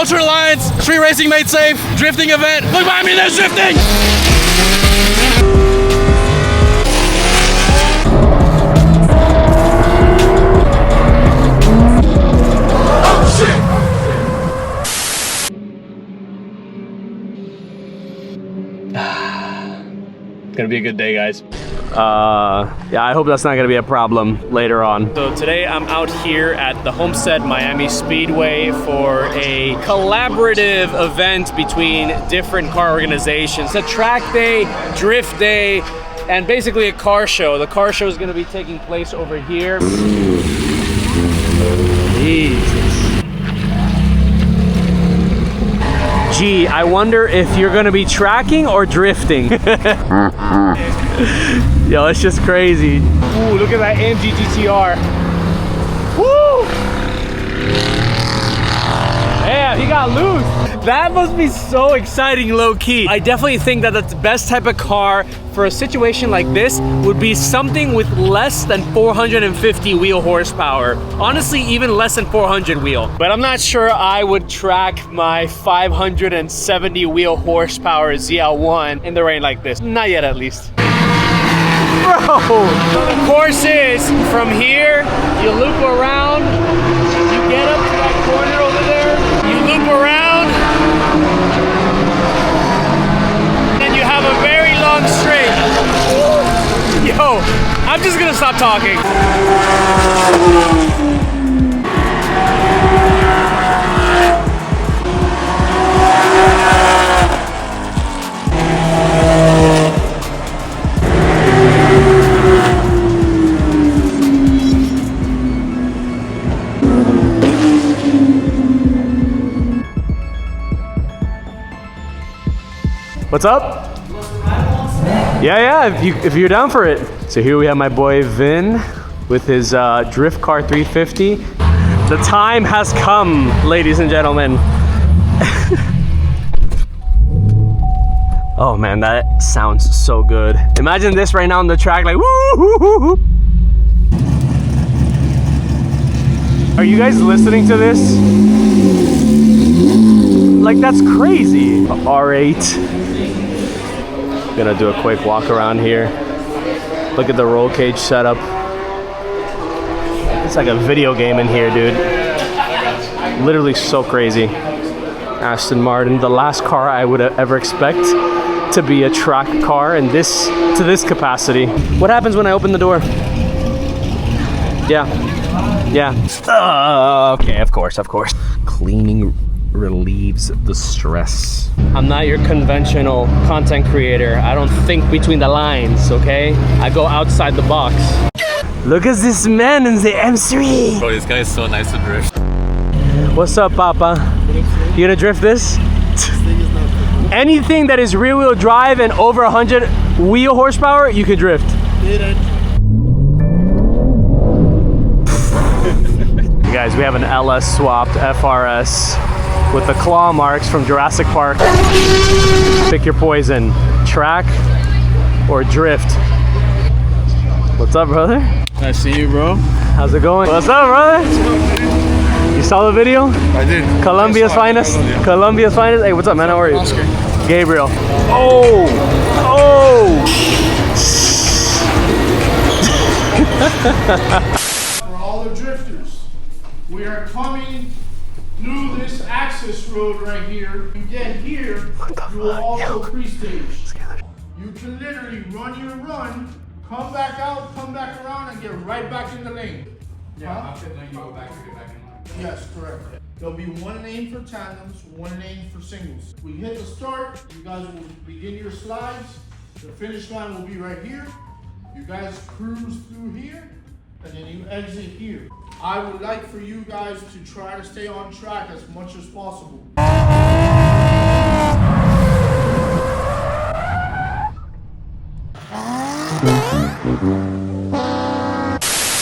Culture Alliance, Street Racing Made Safe, drifting event. Look behind me, there's drifting! Oh shit! It's gonna be a good day, guys. Yeah, I hope that's not gonna be a problem later on. So today I'm out here at the Homestead-Miami Speedway for a collaborative event between different car organizations. It's a track day, drift day, and basically a car show. The car show is gonna be taking place over here. Jesus. Gee, I wonder if you're gonna be tracking or drifting. Yo, it's just crazy. Ooh, look at that AMG GTR. Woo! Yeah, he got loose. That must be so exciting, low key. I definitely think that the best type of car for a situation like this would be something with less than 450 wheel horsepower. Honestly, even less than 400 wheel. But I'm not sure I would track my 570 wheel horsepower ZL1 in the rain like this. Not yet, at least. Bro! The course is from here, you loop around, you get up to that corner over there, you loop around, and you have a very long straight. Yo, I'm just gonna stop talking. What's up? Yeah, if you're down for it. So here we have my boy Vin with his Drift Car 350. The time has come, ladies and gentlemen. Oh man, that sounds so good. Imagine this right now on the track, like woo hoo hoo hoo. Are you guys listening to this? Like, that's crazy. R8. Gonna do a quick walk around here. Look at the roll cage setup. It's like a video game in here, dude. Literally so crazy. Aston Martin, the last car I would ever expect to be a track car in this, to this capacity. What happens when I open the door? Yeah. Okay, of course. Cleaning relieves the stress. I'm not your conventional content creator. I don't think between the lines, okay? I go outside the box. Look at this man in the M3. Bro, this guy is so nice to drift. What's up, Papa? You gonna drift this? Anything that is rear wheel drive and over 100 wheel horsepower, you can drift. Guys, we have an LS swapped FRS with the claw marks from Jurassic Park. Pick your poison, track or drift. What's up, brother? Nice to see you, bro. How's it going? What's up, brother? You saw the video? I did. Colombia's finest? Colombia's finest? Hey, what's up, man? How are you? Oscar. Gabriel. For all the drifters, we are coming through this access road right here. And then here, you will also pre-stage. You can literally run your run, come back out, come back around, and get right back in the lane. Yeah, after then you go back to get back in line. Yes, correct. There'll be one lane for tandems, one lane for singles. We hit the start, you guys will begin your slides. The finish line will be right here. You guys cruise through here, and then you exit here. I would like for you guys to try to stay on track as much as possible.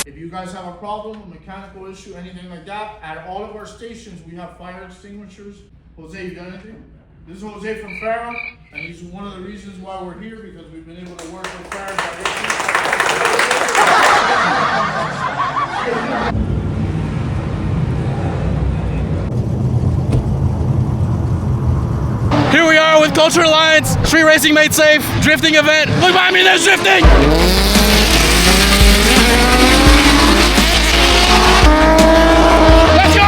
If you guys have a problem, a mechanical issue, anything like that, at all of our stations we have fire extinguishers. Jose, you got anything? This is Jose from Farrah, and he's one of the reasons why we're here, because we've been able to work with Farrah. Culture Alliance, Street Racing Made Safe, drifting event. Look behind me, there's drifting! Let's go!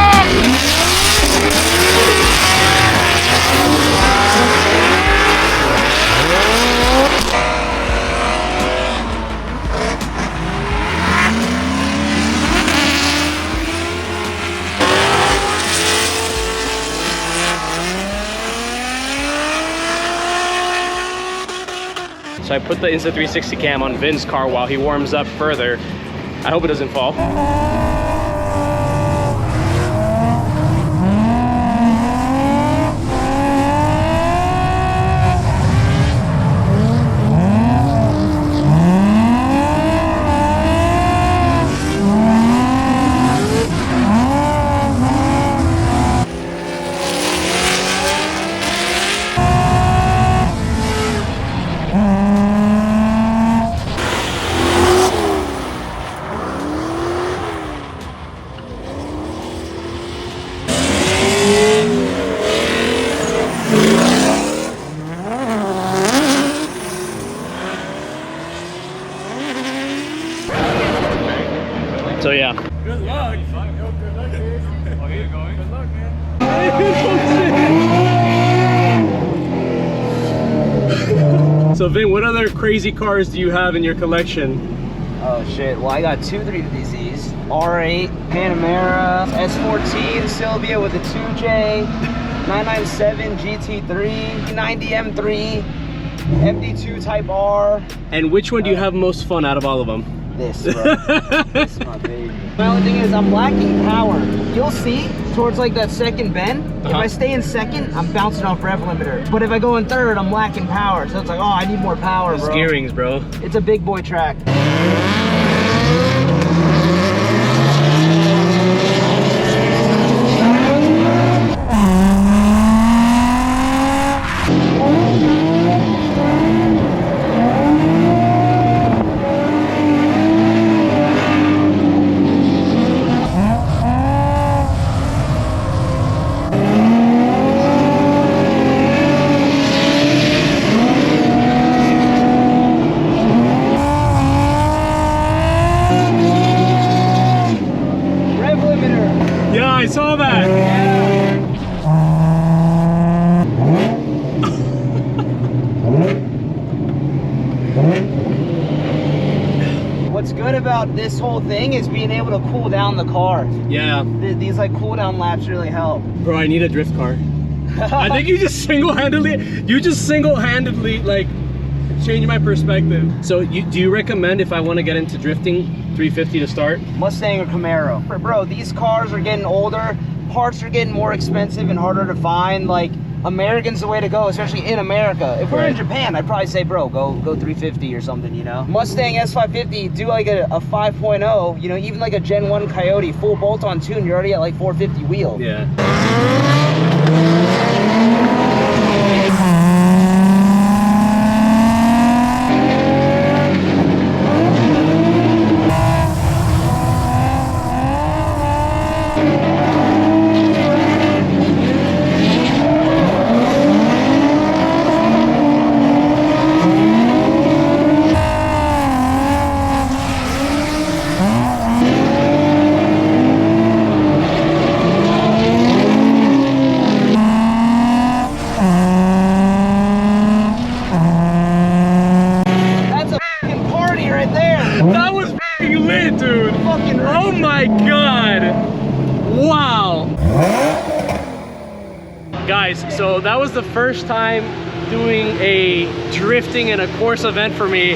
So I put the Insta360 cam on Vin's car while he warms up further. I hope it doesn't fall. So yeah. Good luck. Good luck, dude. Oh, you're going? Good luck, man. So Vin, what other crazy cars do you have in your collection? Oh shit, well I got two 350Zs. R8, Panamera, S14 Sylvia with a 2J, 997 GT3, 90 M3, MD2 Type R. And which one do you have most fun out of all of them? This, bro. This is my baby. My only thing is I'm lacking power. You'll see towards like that second bend, if I stay in second, I'm bouncing off rev limiter. But if I go in third, I'm lacking power. So it's like, oh, I need more power, bro. Gearings, bro. It's a big boy track. I saw that. What's good about this whole thing is being able to cool down the car. Yeah. These like cool down laps really help. Bro, I need a drift car. I think you just single-handedly like changed my perspective. So do you recommend if I want to get into drifting 350 to start? Mustang or Camaro. Bro, these cars are getting older, parts are getting more expensive and harder to find. Like, American's the way to go, especially in America. If we're in Japan, I'd probably say, bro, go 350 or something, you know? Mustang S550, do like a 5.0, you know, even like a Gen 1 Coyote, full bolt-on tune, you're already at like 450 wheel. Yeah. That was f***ing lit, dude. Oh my god. Wow. Guys, so that was the first time doing a drifting in a course event for me.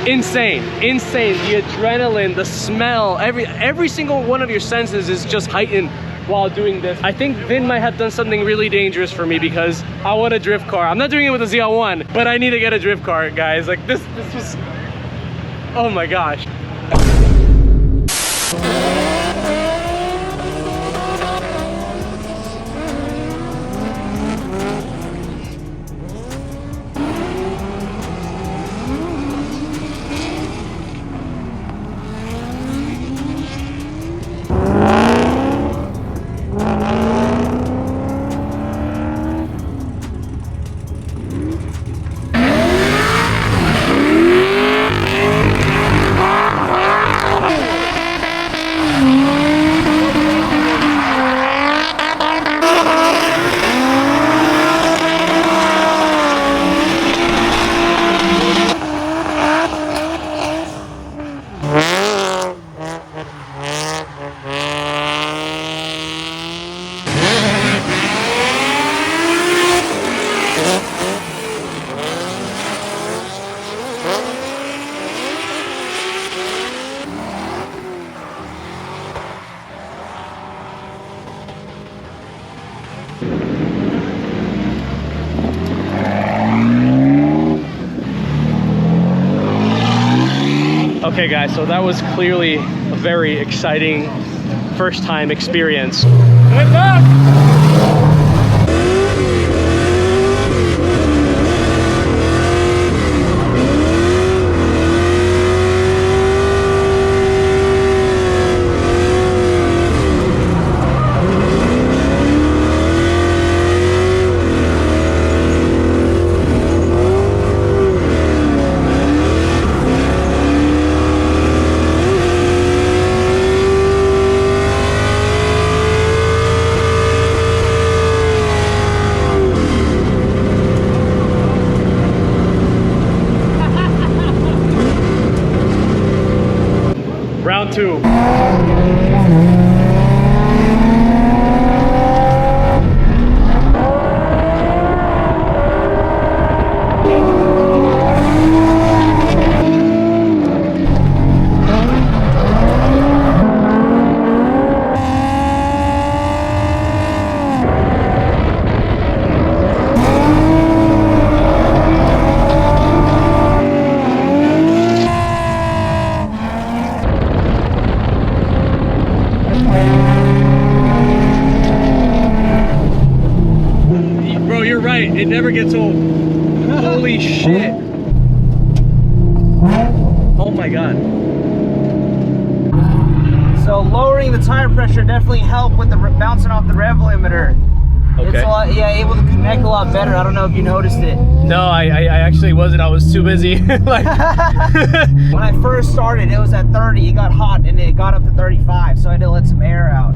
Insane. The adrenaline, the smell, every single one of your senses is just heightened while doing this. I think Vin might have done something really dangerous for me because I want a drift car. I'm not doing it with a ZL1, but I need to get a drift car, guys. Like this was, oh my gosh. Okay guys, so that was clearly a very exciting first time experience. Good luck! Round two. Bro, you're right. It never gets old. Holy shit. Oh my god. So lowering the tire pressure definitely helped with the bouncing off the rev limiter. Okay. It's a lot, yeah, able to connect a lot better. I don't know if you noticed it. No, I actually wasn't. I was too busy. Like When I first started, it was at 30. It got hot and it got up to 35, so I had to let some air out.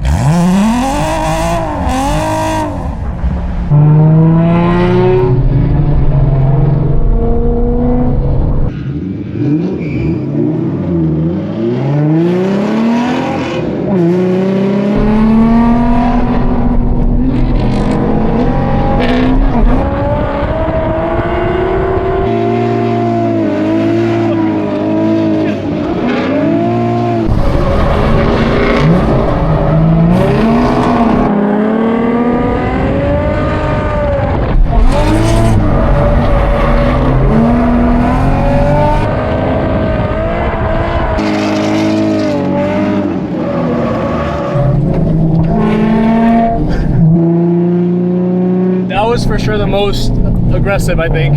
For sure the most aggressive, I think.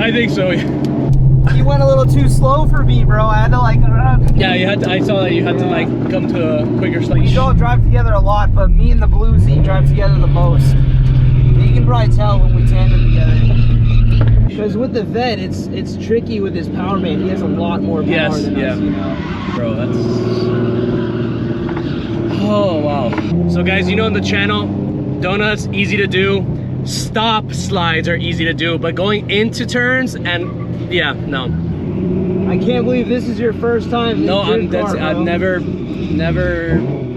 I think so. You went a little too slow for me, bro. I had to like. Yeah, you had to. I saw that you had to like come to a quicker slice. We don't drive together a lot, but me and the Bluesy drive together the most. You can probably tell when we tandem together. Because with the vet, it's tricky with his power man. He has a lot more power than us, you know. Bro, that's. Oh wow. So guys, you know on the channel, donuts easy to do. Stop slides are easy to do, but going into turns and yeah, no. I can't believe this is your first time. No, I've never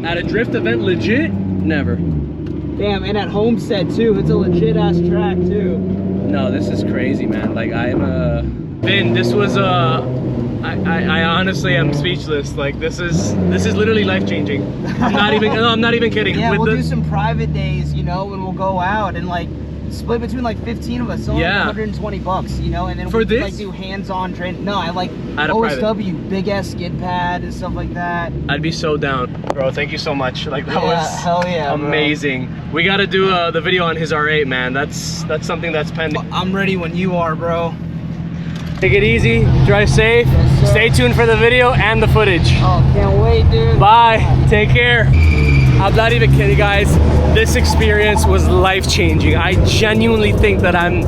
at a drift event, legit, never. Damn, and at Homestead too. It's a legit ass track too. No, this is crazy, man. Like Vin, this was I honestly am speechless. Like this is literally life changing. I'm not even kidding. Yeah, we'll do some private days, you know, and we'll go out and like split between like 15 of us. So yeah. Like $120, you know, and then for we this like do hands-on training. No, I like at OSW, big ass skid pad and stuff like that. I'd be so down, bro. Thank you so much. Like that was hell yeah, amazing. Bro. We got to do the video on his R8, man. That's something that's pending. I'm ready when you are, bro. Take it easy, drive safe. Yes, stay tuned for the video and the footage. Oh, can't wait, dude. Bye, take care. I'm not even kidding, guys. This experience was life-changing. I genuinely think that I'm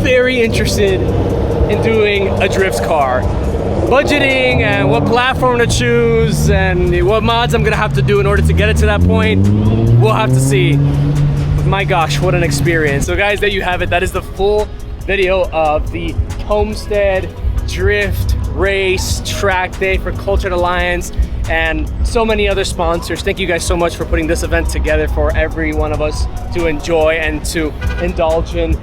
very interested in doing a drift car. Budgeting and what platform to choose and what mods I'm gonna have to do in order to get it to that point, we'll have to see. My gosh, what an experience. So guys, there you have it. That is the full video of the Homestead Drift Race Track Day for Cultured Alliance and so many other sponsors. Thank you guys so much for putting this event together for every one of us to enjoy and to indulge in.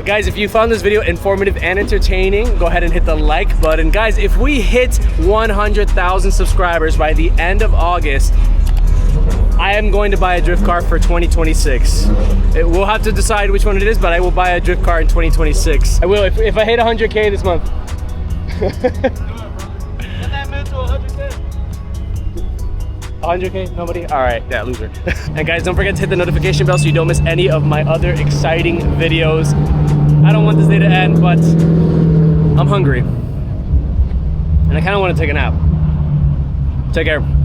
Guys, if you found this video informative and entertaining, go ahead and hit the like button. Guys, if we hit 100,000 subscribers by the end of August, I am going to buy a drift car for 2026. We'll have to decide which one it is, but I will buy a drift car in 2026. I will, if I hit 100K this month. 100K? Nobody? All right, yeah, loser. And guys, don't forget to hit the notification bell so you don't miss any of my other exciting videos. I don't want this day to end, but I'm hungry. And I kind of want to take a nap. Take care.